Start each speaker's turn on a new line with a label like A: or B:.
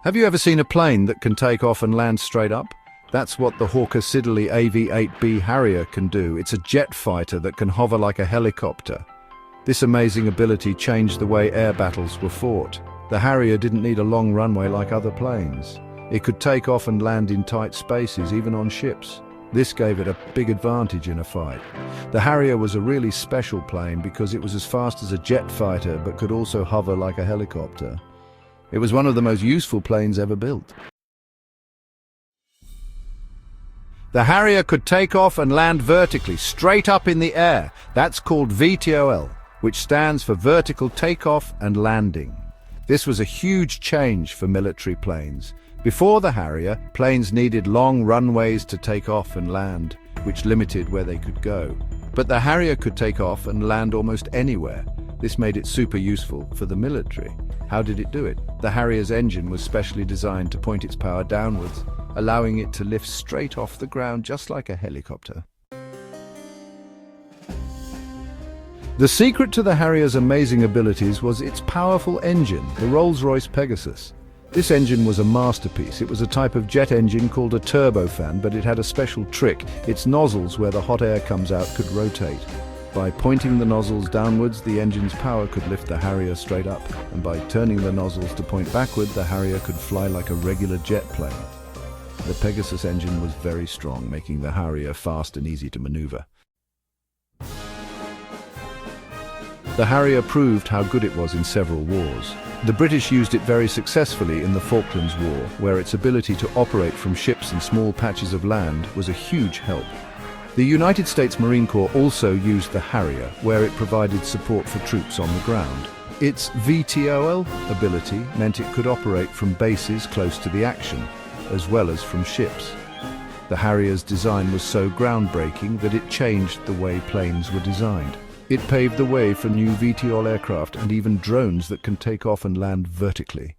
A: Have you ever seen a plane that can take off and land straight up? That's what the Hawker Siddeley AV-8B Harrier can do. It's a jet fighter that can hover like a helicopter. This amazing ability changed the way air battles were fought. The Harrier didn't need a long runway like other planes. It could take off and land in tight spaces, even on ships. This gave it a big advantage in a fight. The Harrier was a really special plane because it was as fast as a jet fighter but could also hover like a helicopter. It was one of the most useful planes ever built. The Harrier could take off and land vertically, straight up in the air. That's called VTOL, which stands for Vertical Takeoff and Landing. This was a huge change for military planes. Before the Harrier, planes needed long runways to take off and land, which limited where they could go. But the Harrier could take off and land almost anywhere. This made it super useful for the military. How did it do it? The Harrier's engine was specially designed to point its power downwards, allowing it to lift straight off the ground just like a helicopter. The secret to the Harrier's amazing abilities was its powerful engine, the Rolls-Royce Pegasus. This engine was a masterpiece. It was a type of jet engine called a turbofan, but it had a special trick. Its nozzles, where the hot air comes out, could rotate. By pointing the nozzles downwards, the engine's power could lift the Harrier straight up, and by turning the nozzles to point backward, the Harrier could fly like a regular jet plane. The Pegasus engine was very strong, making the Harrier fast and easy to maneuver. The Harrier proved how good it was in several wars. The British used it very successfully in the Falklands War, where its ability to operate from ships and small patches of land was a huge help. The United States Marine Corps also used the Harrier, where it provided support for troops on the ground. Its VTOL ability meant it could operate from bases close to the action, as well as from ships. The Harrier's design was so groundbreaking that it changed the way planes were designed. It paved the way for new VTOL aircraft and even drones that can take off and land vertically.